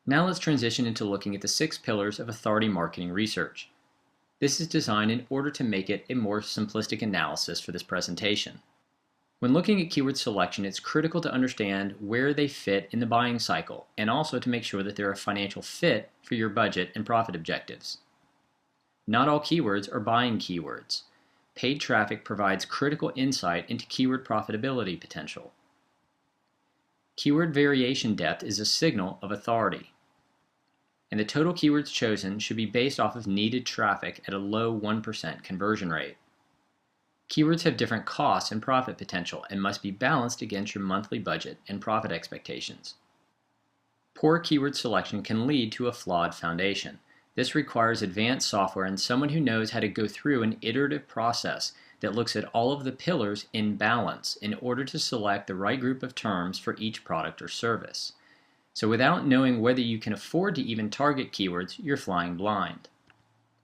Now let's transition into looking at the 6 pillars of authority marketing research. This is designed in order to make it a more simplistic analysis for this presentation. When looking at keyword selection, it's critical to understand where they fit in the buying cycle and also to make sure that they're a financial fit for your budget and profit objectives. Not all keywords are buying keywords. Paid traffic provides critical insight into keyword profitability potential. Keyword variation depth is a signal of authority. And the total keywords chosen should be based off of needed traffic at a low 1% conversion rate. Keywords have different costs and profit potential and must be balanced against your monthly budget and profit expectations. Poor keyword selection can lead to a flawed foundation. This requires advanced software and someone who knows how to go through an iterative process that looks at all of the pillars in balance in order to select the right group of terms for each product or service. So without knowing whether you can afford to even target keywords, you're flying blind.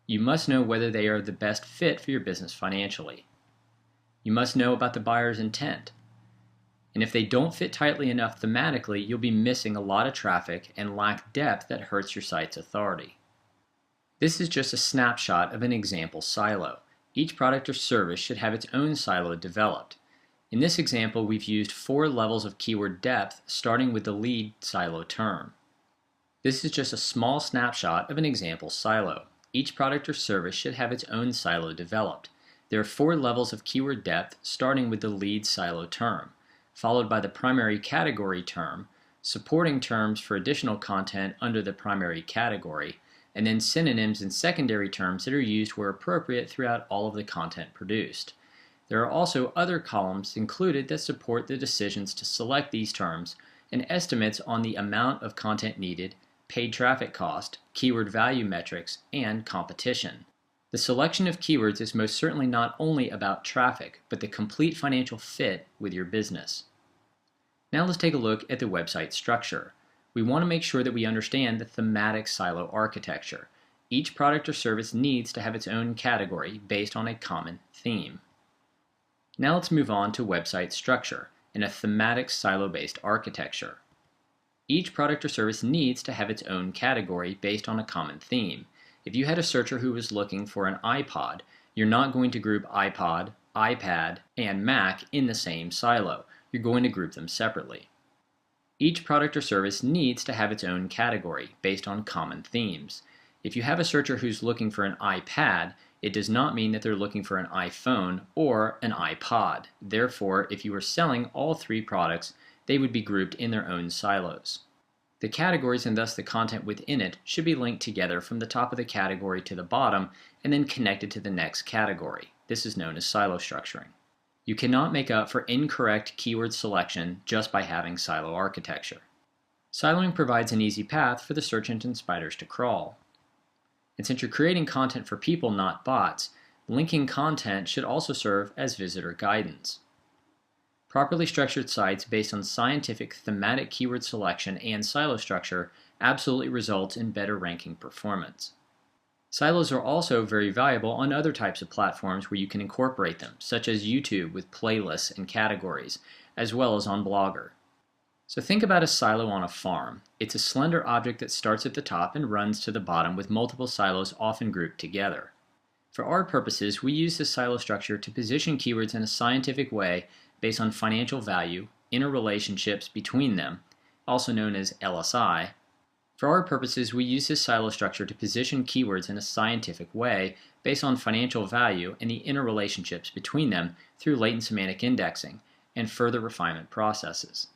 You must know whether they are the best fit for your business financially. You must know about the buyer's intent. And if they don't fit tightly enough thematically, you'll be missing a lot of traffic and lack depth that hurts your site's authority. This is just a snapshot of an example silo. Each product or service should have its own silo developed. In this example, we've used 4 levels of keyword depth, starting with the lead silo term. This is just a small snapshot of an example silo. Each product or service should have its own silo developed. There are 4 levels of keyword depth, starting with the lead silo term, followed by the primary category term, supporting terms for additional content under the primary category, and then synonyms and secondary terms that are used where appropriate throughout all of the content produced. There are also other columns included that support the decisions to select these terms and estimates on the amount of content needed, paid traffic cost, keyword value metrics, and competition. The selection of keywords is most certainly not only about traffic, but the complete financial fit with your business. Now let's take a look at the website structure. We want to make sure that we understand the thematic silo architecture. Each product or service needs to have its own category based on a common theme. Now let's move on to website structure in a thematic silo-based architecture. Each product or service needs to have its own category based on a common theme. If you had a searcher who was looking for an iPod, you're not going to group iPod, iPad, and Mac in the same silo. You're going to group them separately. Each product or service needs to have its own category based on common themes. If you have a searcher who's looking for an iPad, it does not mean that they're looking for an iPhone or an iPod. Therefore, if you were selling all 3 products, they would be grouped in their own silos. The categories and thus the content within it should be linked together from the top of the category to the bottom and then connected to the next category. This is known as silo structuring. You cannot make up for incorrect keyword selection just by having silo architecture. Siloing provides an easy path for the search engine spiders to crawl. And since you're creating content for people, not bots, linking content should also serve as visitor guidance. Properly structured sites based on scientific thematic keyword selection and silo structure absolutely results in better ranking performance. Silos are also very valuable on other types of platforms where you can incorporate them, such as YouTube with playlists and categories, as well as on Blogger. So think about a silo on a farm. It's a slender object that starts at the top and runs to the bottom with multiple silos often grouped together. For our purposes, we use this silo structure to position keywords in a scientific way based on financial value, interrelationships between them, also known as LSI. For our purposes, we use this silo structure to position keywords in a scientific way based on financial value and the interrelationships between them through latent semantic indexing and further refinement processes.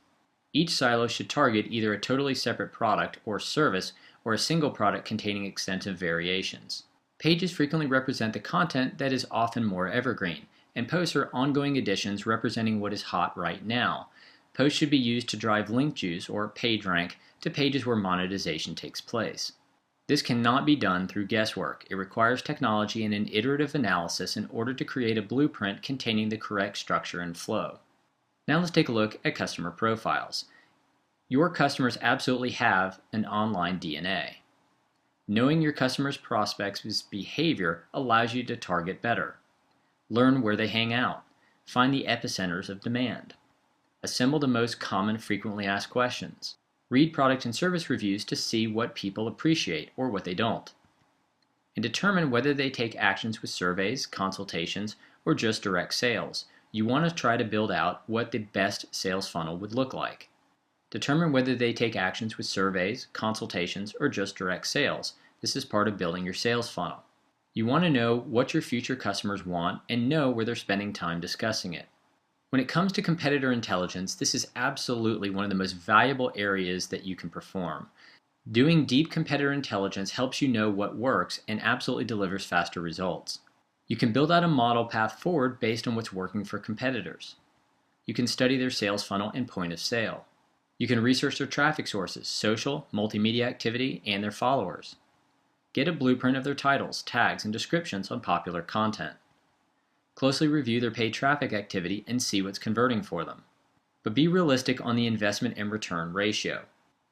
Each silo should target either a totally separate product or service or a single product containing extensive variations. Pages frequently represent the content that is often more evergreen, and posts are ongoing additions representing what is hot right now. Posts should be used to drive link juice or page rank to pages where monetization takes place. This cannot be done through guesswork. It requires technology and an iterative analysis in order to create a blueprint containing the correct structure and flow. Now let's take a look at customer profiles. Your customers absolutely have an online DNA. Knowing your customers' prospects' behavior allows you to target better. Learn where they hang out. Find the epicenters of demand. Assemble the most common frequently asked questions. Read product and service reviews to see what people appreciate or what they don't. And determine whether they take actions with surveys, consultations, or just direct sales. You want to try to build out what the best sales funnel would look like. Determine whether they take actions with surveys, consultations, or just direct sales. This is part of building your sales funnel. You want to know what your future customers want and know where they're spending time discussing it. When it comes to competitor intelligence, this is absolutely one of the most valuable areas that you can perform. Doing deep competitor intelligence helps you know what works and absolutely delivers faster results. You can build out a model path forward based on what's working for competitors. You can study their sales funnel and point of sale. You can research their traffic sources, social, multimedia activity, and their followers. Get a blueprint of their titles, tags, and descriptions on popular content. Closely review their paid traffic activity and see what's converting for them. But be realistic on the investment and return ratio.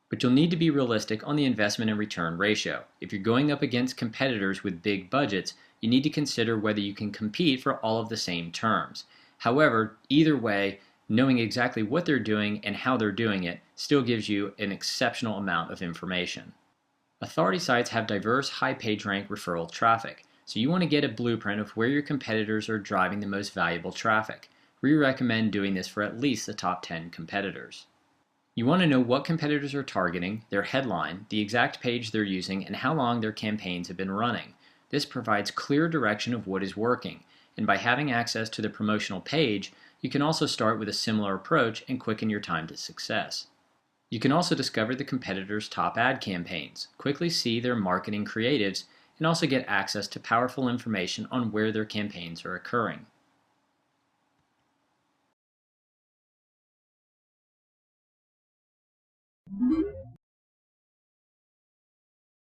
But you'll need to be realistic on the investment and return ratio. If you're going up against competitors with big budgets, you need to consider whether you can compete for all of the same terms. However, either way, knowing exactly what they're doing and how they're doing it still gives you an exceptional amount of information. Authority sites have diverse high page rank referral traffic, so you want to get a blueprint of where your competitors are driving the most valuable traffic. We recommend doing this for at least the top 10 competitors. You want to know what competitors are targeting, their headline, the exact page they're using, and how long their campaigns have been running. This provides clear direction of what is working, and by having access to the promotional page, you can also start with a similar approach and quicken your time to success. You can also discover the competitors' top ad campaigns, quickly see their marketing creatives, and also get access to powerful information on where their campaigns are occurring.